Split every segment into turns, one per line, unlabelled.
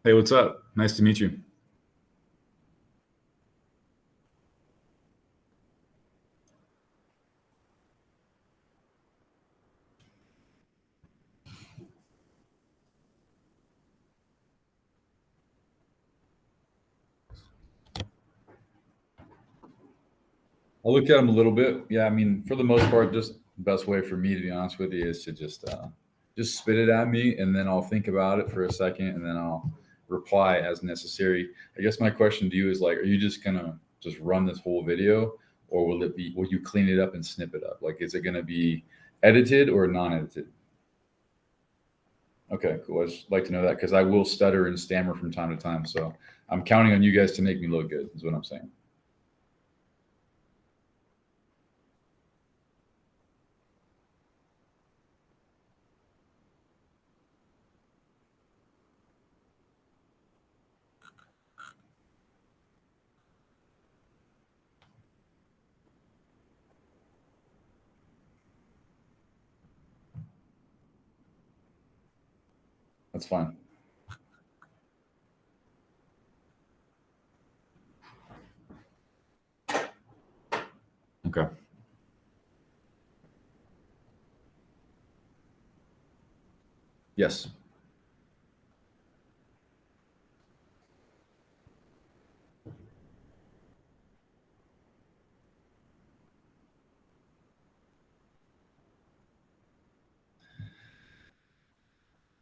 Hey, what's up? Nice to meet you. I'll look at them a little bit. Yeah, I mean, for the most part, just the best way for me to be honest with you is to just spit it at me, and then I'll think about it for a second, and then I'll reply as necessary. I guess my question to you is like, are you just gonna just run this whole video, or will you clean it up and snip it up? Like, is it gonna be edited or non-edited? Okay, cool. I just like to know that because I will stutter and stammer from time to time. So I'm counting on you guys to make me look good, is what I'm saying. That's fine. Okay. Yes.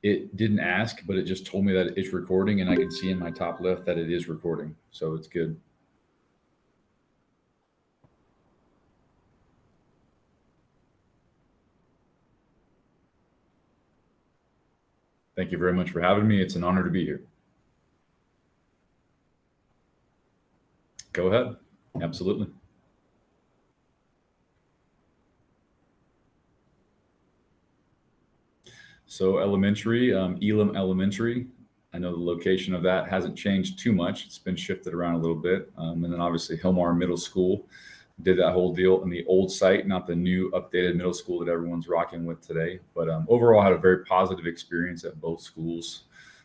It didn't ask, but it just told me that it's recording, and I can see in my top left that it is recording. So it's good. Thank you very much for having me. It's an honor to be here. Go ahead. Absolutely. So elementary, Elam Elementary. I know the location of that hasn't changed too much. It's been shifted around a little bit. And then obviously Hilmar Middle School did that whole deal in the old site, not the new updated middle school that everyone's rocking with today. But overall, I had a very positive experience at both schools.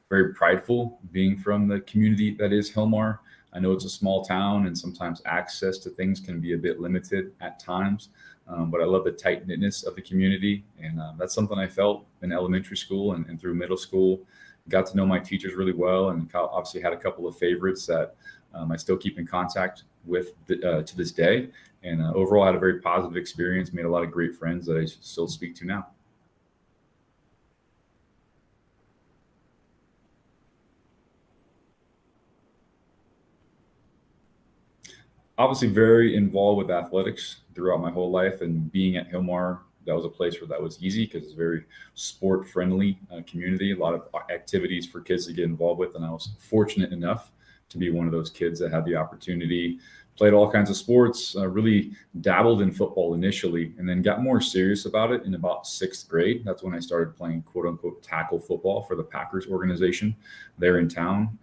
Very prideful being from the community that is Hilmar. I know it's a small town, and sometimes access to things can be a bit limited at times. But I love the tight knitness of the community, and that's something I felt in elementary school and through middle school. Got to know my teachers really well, and obviously had a couple of favorites that I still keep in contact with to this day. And overall, I had a very positive experience. Made a lot of great friends that I still speak to now. Obviously very involved with athletics throughout my whole life, and being at Hilmar, that was a place where that was easy because it's a very sport friendly community, a lot of activities for kids to get involved with. And I was fortunate enough to be one of those kids that had the opportunity, played all kinds of sports, really dabbled in football initially, and then got more serious about it in about sixth grade. That's when I started playing quote unquote tackle football for the Packers organization there in town.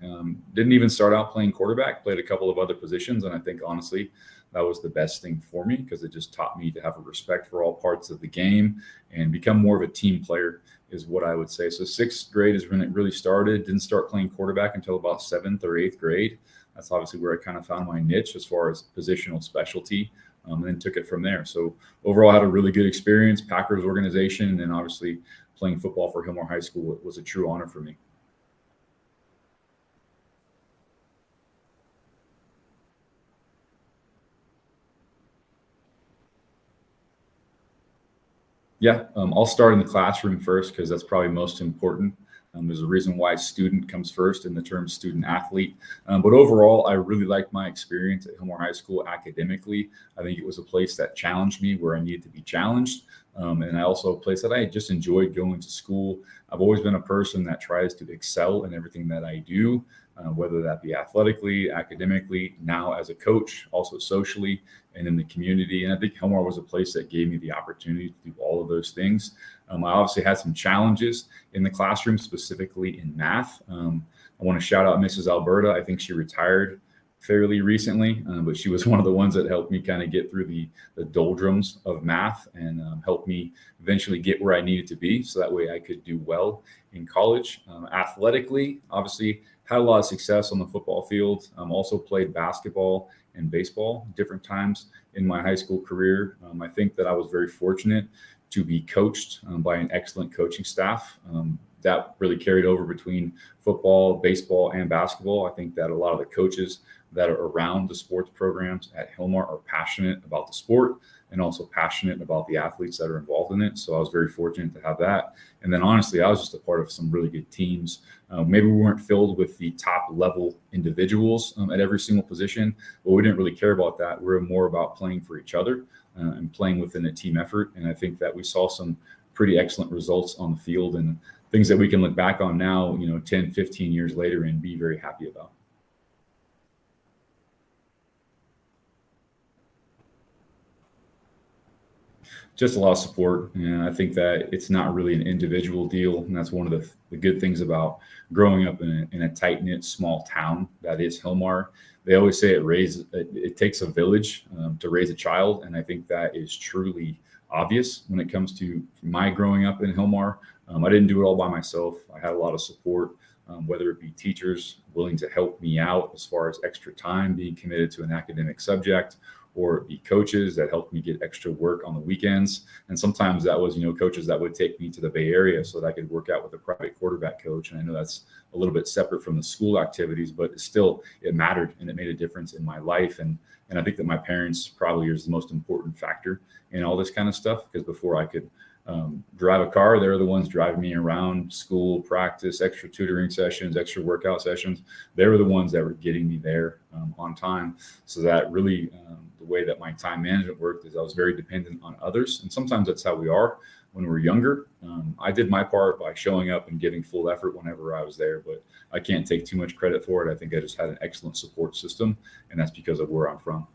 Didn't even start out playing quarterback, played a couple of other positions. And I think honestly, that was the best thing for me because it just taught me to have a respect for all parts of the game and become more of a team player, is what I would say. So sixth grade is when it really started. Didn't start playing quarterback until about seventh or eighth grade. That's obviously where I kind of found my niche as far as positional specialty, and then took it from there. So overall, I had a really good experience, Packers organization, and then obviously playing football for Hilmar High School was a true honor for me. Yeah, I'll start in the classroom first because that's probably most important. There's a reason why student comes first in the term student athlete. But overall, I really liked my experience at Hilmar High School academically. I think it was a place that challenged me where I needed to be challenged. And I also a place that I just enjoyed going to school. I've always been a person that tries to excel in everything that I do, whether that be athletically, academically, now as a coach, also socially, and in the community. And I think Hilmar was a place that gave me the opportunity to do all of those things. I obviously had some challenges in the classroom, specifically in math. I want to shout out Mrs. Alberta. I think she retired fairly recently, but she was one of the ones that helped me kind of get through the doldrums of math and helped me eventually get where I needed to be. So that way I could do well in college. Athletically, obviously had a lot of success on the football field. Also played basketball and baseball different times in my high school career. I think that I was very fortunate to be coached by an excellent coaching staff. That really carried over between football, baseball, and basketball. I think that a lot of the coaches that are around the sports programs at Hilmar are passionate about the sport and also passionate about the athletes that are involved in it. So I was very fortunate to have that. And then honestly, I was just a part of some really good teams. Maybe we weren't filled with the top level individuals at every single position, but we didn't really care about that. We were more about playing for each other and playing within a team effort. And I think that we saw some pretty excellent results on the field and things that we can look back on now, 10, 15 years later and be very happy about. Just a lot of support. And I think that it's not really an individual deal. And that's one of the good things about growing up in a tight knit small town that is Hilmar. They always say it takes a village to raise a child. And I think that is truly obvious when it comes to my growing up in Hilmar. I didn't do it all by myself. I had a lot of support, whether it be teachers willing to help me out as far as extra time being committed to an academic subject, or be coaches that helped me get extra work on the weekends. And sometimes that was, coaches that would take me to the Bay Area so that I could work out with a private quarterback coach. And I know that's a little bit separate from the school activities, but still it mattered and it made a difference in my life. And I think that my parents probably is the most important factor in all this kind of stuff, because before I could drive a car, they're the ones driving me around school, practice, extra tutoring sessions, extra workout sessions. They were the ones that were getting me there on time. So that really, the way that my time management worked is I was very dependent on others. And sometimes that's how we are when we're younger. I did my part by showing up and giving full effort whenever I was there, but I can't take too much credit for it. I think I just had an excellent support system, and that's because of where I'm from.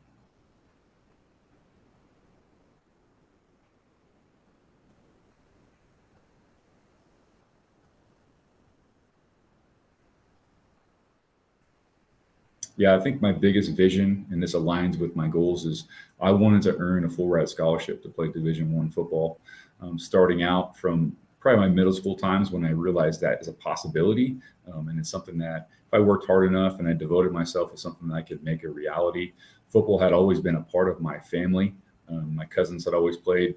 Yeah, I think my biggest vision, and this aligns with my goals, is I wanted to earn a full ride scholarship to play Division I football. Starting out from probably my middle school times when I realized that is a possibility, and it's something that if I worked hard enough and I devoted myself to something that I could make a reality. Football had always been a part of my family. My cousins had always played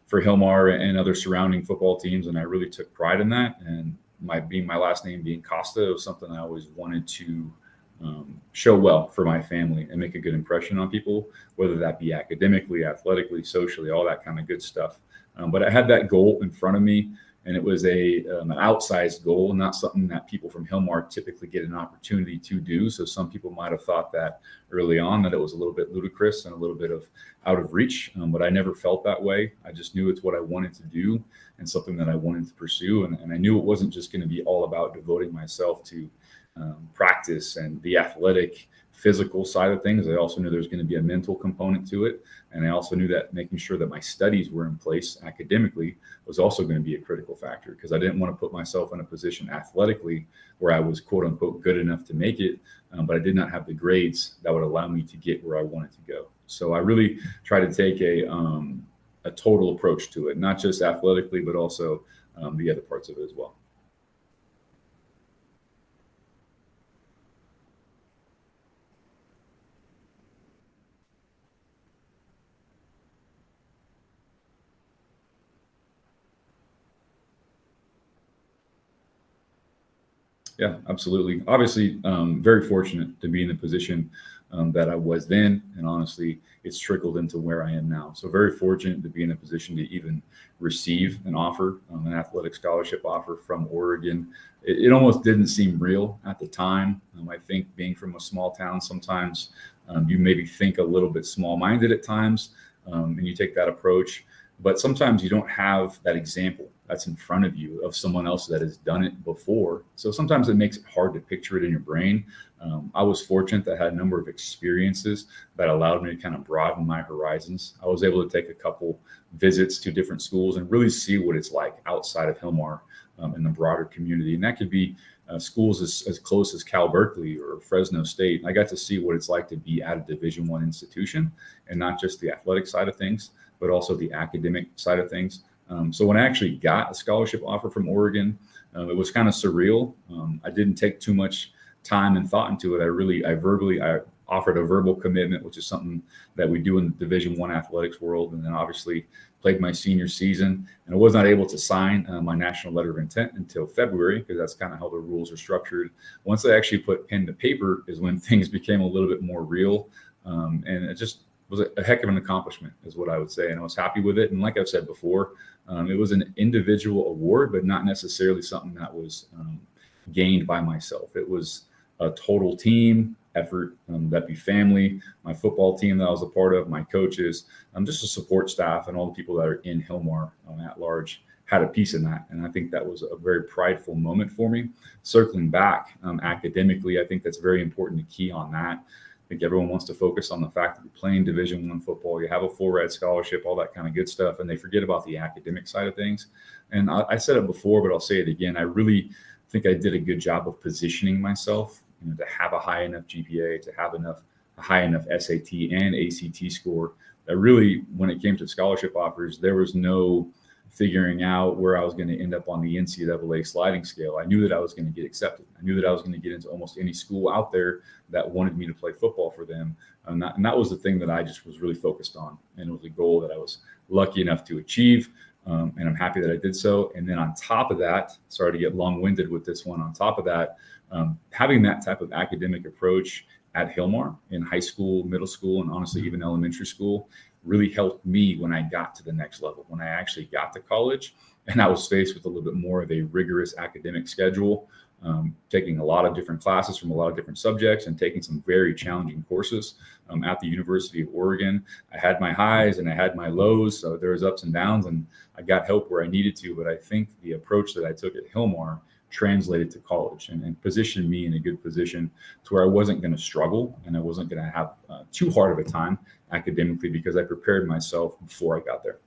for Hilmar and other surrounding football teams, and I really took pride in that. And my last name being Costa, was something I always wanted to show well for my family and make a good impression on people, whether that be academically, athletically, socially, all that kind of good stuff. But I had that goal in front of me, and it was an outsized goal, not something that people from Hilmar typically get an opportunity to do. So some people might have thought that early on that it was a little bit ludicrous and a little bit of out of reach, but I never felt that way. I just knew it's what I wanted to do and something that I wanted to pursue. And I knew it wasn't just going to be all about devoting myself to practice and the athletic physical side of things. I also knew there was going to be a mental component to it. And I also knew that making sure that my studies were in place academically was also going to be a critical factor, because I didn't want to put myself in a position athletically where I was quote unquote good enough to make it, but I did not have the grades that would allow me to get where I wanted to go. So I really try to take a total approach to it, not just athletically, but also the other parts of it as well. Yeah, absolutely. Obviously, very fortunate to be in the position that I was then, and honestly, it's trickled into where I am now. So very fortunate to be in a position to even receive an offer, an athletic scholarship offer from Oregon. It almost didn't seem real at the time. I think being from a small town, sometimes you maybe think a little bit small-minded at times, and you take that approach. But sometimes you don't have that example that's in front of you of someone else that has done it before. So sometimes it makes it hard to picture it in your brain. I was fortunate that I had a number of experiences that allowed me to kind of broaden my horizons. I was able to take a couple visits to different schools and really see what it's like outside of Hilmar in the broader community. And that could be schools as close as Cal Berkeley or Fresno State. I got to see what it's like to be at a Division I institution, and not just the athletic side of things, but also the academic side of things. So when I actually got a scholarship offer from Oregon, it was kind of surreal. I didn't take too much time and thought into it, I offered a verbal commitment, which is something that we do in the Division I athletics world. And then obviously played my senior season, and I was not able to sign my national letter of intent until February, because that's kind of how the rules are structured. Once I actually put pen to paper is when things became a little bit more real. And it just was a heck of an accomplishment, is what I would say. And I was happy with it. And like I've said before, it was an individual award, but not necessarily something that was gained by myself. It was a total team effort. That'd be family, my football team that I was a part of, my coaches, just the support staff, and all the people that are in Hilmar at large had a piece in that. And I think that was a very prideful moment for me. Circling back academically, I think that's very important to key on that. I think everyone wants to focus on the fact that you're playing Division I football, you have a full ride scholarship, all that kind of good stuff, and they forget about the academic side of things. And I said it before, but I'll say it again. I really think I did a good job of positioning myself, to have a high enough GPA, to have a high enough SAT and ACT score. That really, when it came to scholarship offers, there was no figuring out where I was going to end up on the NCAA sliding scale. I knew that I was going to get accepted. I knew that I was going to get into almost any school out there that wanted me to play football for them. And that was the thing that I just was really focused on. And it was a goal that I was lucky enough to achieve. And I'm happy that I did so. And then on top of that, sorry to get long-winded with this one, on top of that, having that type of academic approach at Hilmar in high school, middle school, and honestly even elementary school really helped me when I got to the next level, when I actually got to college and I was faced with a little bit more of a rigorous academic schedule, taking a lot of different classes from a lot of different subjects and taking some very challenging courses at the University of Oregon. I had my highs and I had my lows, so there was ups and downs, and I got help where I needed to. But I think the approach that I took at Hilmar translated to college and positioned me in a good position to where I wasn't going to struggle and I wasn't going to have too hard of a time academically, because I prepared myself before I got there.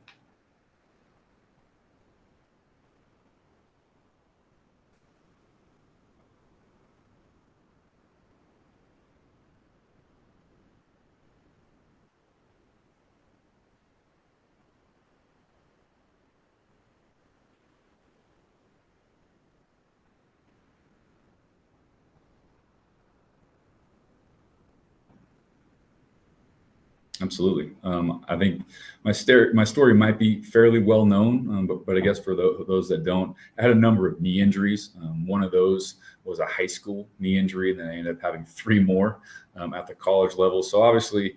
Absolutely. I think my story might be fairly well known, but I guess for those that don't, I had a number of knee injuries. One of those was a high school knee injury, and then I ended up having three more at the college level. So obviously,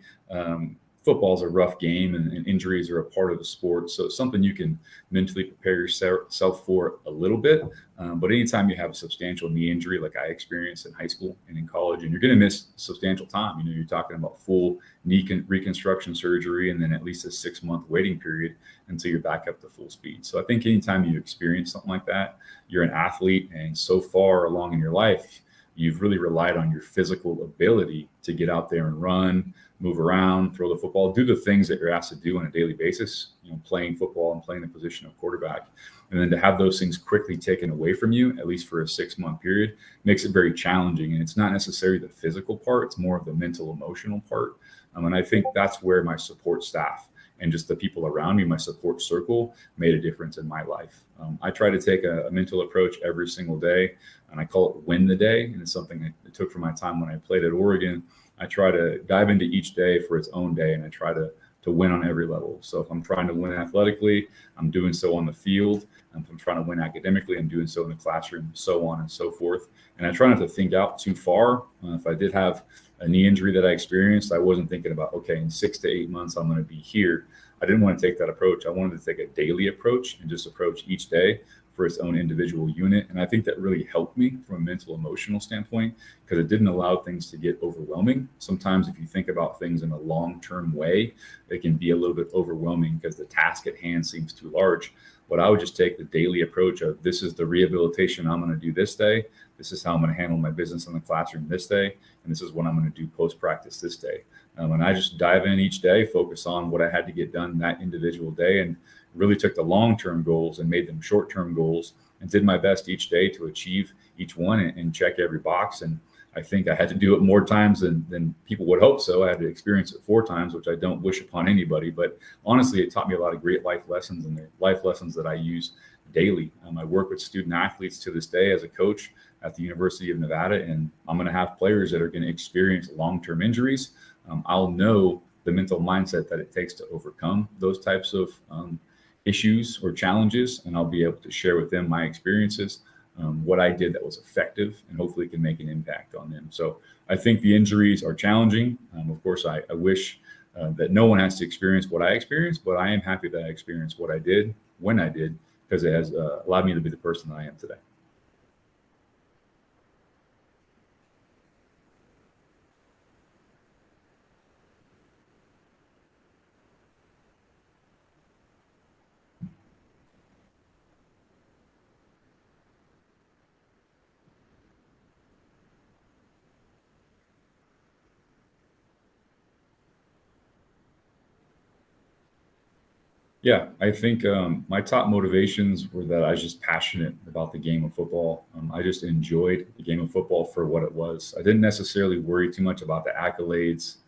football is a rough game, and injuries are a part of the sport. So it's something you can mentally prepare yourself for a little bit. But anytime you have a substantial knee injury, like I experienced in high school and in college, and you're going to miss substantial time. You're talking about full knee reconstruction surgery, and then at least a 6-month waiting period until you're back up to full speed. So I think anytime you experience something like that, you're an athlete, and so far along in your life, you've really relied on your physical ability to get out there and run, move around, throw the football, do the things that you're asked to do on a daily basis, playing football and playing the position of quarterback. And then to have those things quickly taken away from you, at least for a 6-month period, makes it very challenging. And it's not necessarily the physical part, it's more of the mental, emotional part. And I think that's where my support staff and just the people around me, my support circle, made a difference in my life. I try to take a mental approach every single day, and I call it win the day. And it's something I took from my time when I played at Oregon. I try to dive into each day for its own day, and I try to win on every level. So if I'm trying to win athletically, I'm doing so on the field. If I'm trying to win academically, I'm doing so in the classroom, so on and so forth. And I try not to think out too far. If I did have a knee injury that I experienced, I wasn't thinking about, okay, in 6 to 8 months, I'm going to be here. I didn't want to take that approach. I wanted to take a daily approach and just approach each day for its own individual unit. And I think that really helped me from a mental, emotional standpoint, because it didn't allow things to get overwhelming. Sometimes if you think about things in a long-term way, it can be a little bit overwhelming because the task at hand seems too large. But I would just take the daily approach of, this is the rehabilitation I'm going to do this day. This is how I'm going to handle my business in the classroom this day. And this is what I'm going to do post-practice this day. And I just dive in each day, focus on what I had to get done that individual day, and really took the long-term goals and made them short-term goals, and did my best each day to achieve each one and check every box. And I think I had to do it more times than people would hope so. I had to experience it 4 times, which I don't wish upon anybody. But honestly, it taught me a lot of great life lessons, and the life lessons that I use daily. I work with student athletes to this day as a coach. at the University of Nevada, and I'm going to have players that are going to experience long-term injuries. I'll know the mental mindset that it takes to overcome those types of issues or challenges, and I'll be able to share with them my experiences, what I did that was effective, and hopefully can make an impact on them. So I think the injuries are challenging. Of course, I wish that no one has to experience what I experienced, but I am happy that I experienced what I did when I did, because it has allowed me to be the person that I am today. Yeah, I think my top motivations were that I was just passionate about the game of football. I just enjoyed the game of football for what it was. I didn't necessarily worry too much about the accolades,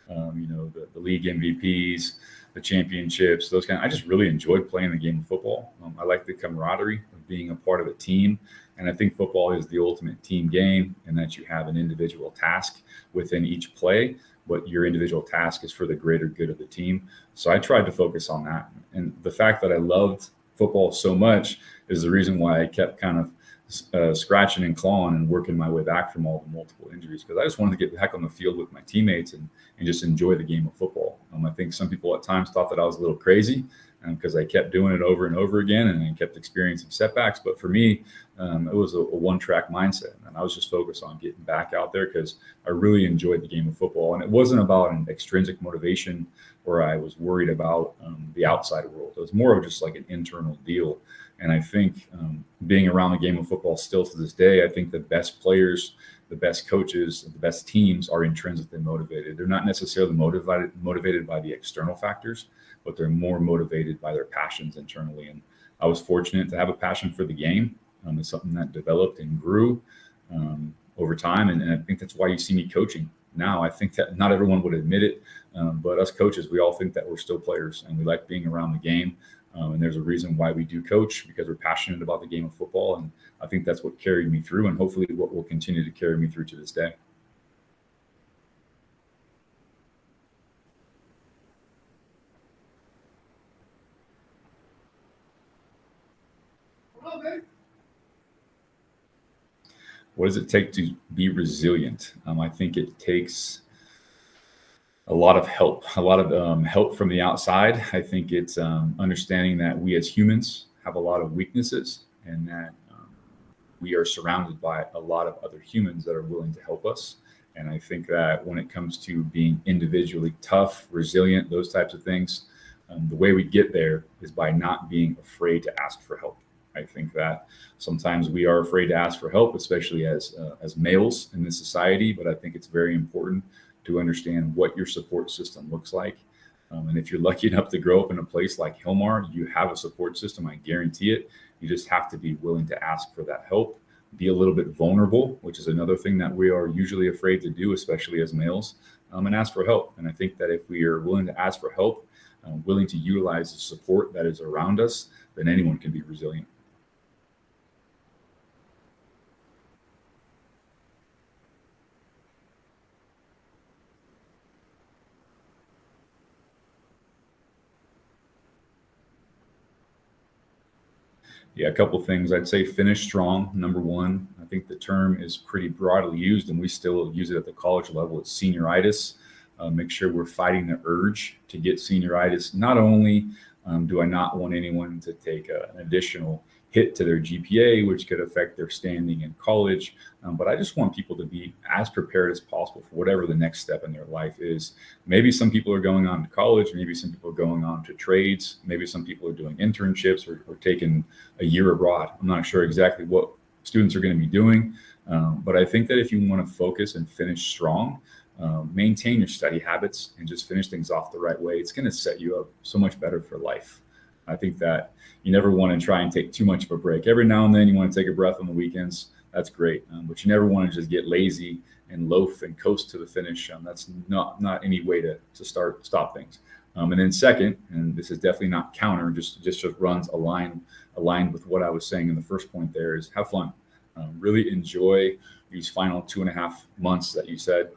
the league MVPs, the championships, those kind. I just really enjoyed playing the game of football. I like the camaraderie of being a part of a team, and I think football is the ultimate team game, and that you have an individual task within each play, but your individual task is for the greater good of the team. So I tried to focus on that. And the fact that I loved football so much is the reason why I kept kind of scratching and clawing and working my way back from all the multiple injuries, because I just wanted to get back on the field with my teammates and just enjoy the game of football. I think some people at times thought that I was a little crazy because I kept doing it over and over again and I kept experiencing setbacks. But for me, it was a one-track mindset, and I was just focused on getting back out there because I really enjoyed the game of football. And it wasn't about an extrinsic motivation where I was worried about the outside world. It was more of just like an internal deal. And I think being around the game of football still to this day, I think the best players, the best coaches, the best teams are intrinsically motivated. They're not necessarily motivated by the external factors, but they're more motivated by their passions internally. And I was fortunate to have a passion for the game. It's something that developed and grew over time. And I think that's why you see me coaching now. I think that not everyone would admit it, but us coaches, we all think that we're still players and we like being around the game. And there's a reason why we do coach, because we're passionate about the game of football. And I think that's what carried me through, and hopefully what will continue to carry me through to this day. What does it take to be resilient? I think it takes a lot of help, help from the outside. I think it's understanding that we as humans have a lot of weaknesses, and that we are surrounded by a lot of other humans that are willing to help us. And I think that when it comes to being individually tough, resilient, those types of things, the way we get there is by not being afraid to ask for help. I think that sometimes we are afraid to ask for help, especially as males in this society. But I think it's very important to understand what your support system looks like. And if you're lucky enough to grow up in a place like Hilmar, you have a support system. I guarantee it. You just have to be willing to ask for that help, be a little bit vulnerable, which is another thing that we are usually afraid to do, especially as males, and ask for help. And I think that if we are willing to ask for help, willing to utilize the support that is around us, then anyone can be resilient. Yeah, a couple of things. I'd say finish strong, number one. I think the term is pretty broadly used, and we still use it at the college level. It's senioritis. Make sure we're fighting the urge to get senioritis. Not only do I not want anyone to take an additional hit to their GPA, which could affect their standing in college, but I just want people to be as prepared as possible for whatever the next step in their life is. Maybe some people are going on to college, maybe some people are going on to trades, maybe some people are doing internships or taking a year abroad. I'm not sure exactly what students are going to be doing, but I think that if you want to focus and finish strong, maintain your study habits and just finish things off the right way, it's going to set you up so much better for life. I think that you never want to try and take too much of a break. Every now and then you want to take a breath on the weekends. That's great. But you never want to just get lazy and loaf and coast to the finish. That's not any way to stop things. And then second, and this is definitely not counter, just runs aligned with what I was saying in the first point there, is have fun. Really enjoy these final 2.5 months that you said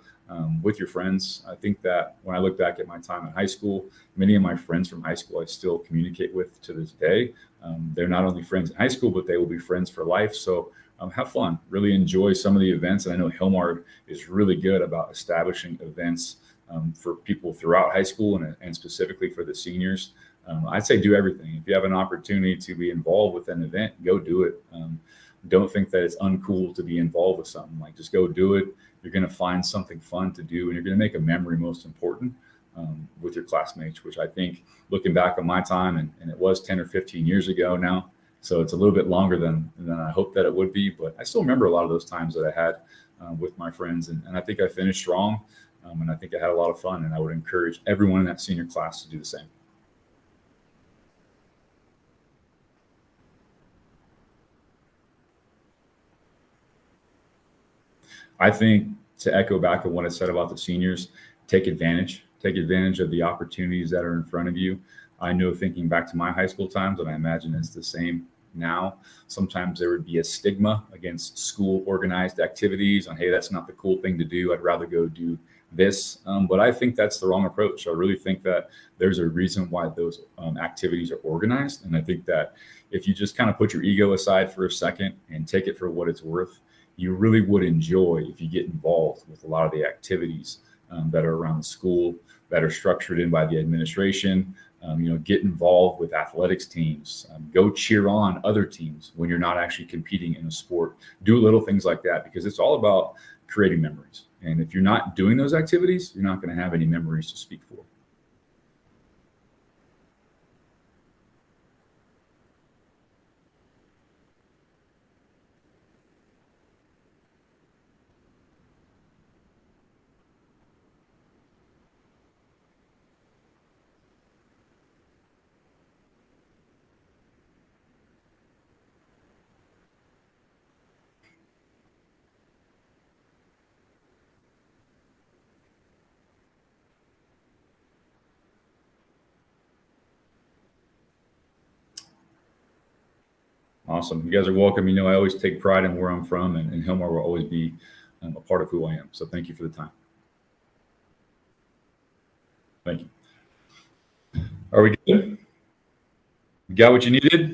with your friends. I think that when I look back at my time in high school, many of my friends from high school I still communicate with to this day. They're not only friends in high school, but they will be friends for life. So have fun, really enjoy some of the events. And I know Hilmar is really good about establishing events for people throughout high school and specifically for the seniors. I'd say do everything. If you have an opportunity to be involved with an event, go do it. Don't think that it's uncool to be involved with something. Like just go do it. You're going to find something fun to do, and you're going to make a memory. Most important with your classmates, which I think, looking back on my time, and it was 10 or 15 years ago now, so it's a little bit longer than I hoped that it would be. But I still remember a lot of those times that I had with my friends, and I think I finished strong, and I think I had a lot of fun. And I would encourage everyone in that senior class to do the same. I think, to echo back on what I said about the seniors, take advantage of the opportunities that are in front of you. I know, thinking back to my high school times, and I imagine it's the same now. Sometimes there would be a stigma against school organized activities on, hey, that's not the cool thing to do. I'd rather go do this. But I think that's the wrong approach. I really think that there's a reason why those activities are organized. And I think that if you just kind of put your ego aside for a second and take it for what it's worth, you really would enjoy if you get involved with a lot of the activities that are around the school, that are structured in by the administration. Get involved with athletics teams. Go cheer on other teams when you're not actually competing in a sport. Do little things like that, because it's all about creating memories. And if you're not doing those activities, you're not going to have any memories to speak for. Awesome. You guys are welcome. I always take pride in where I'm from, and Hilmar will always be a part of who I am. So thank you for the time. Thank you. Are we good? You got what you needed?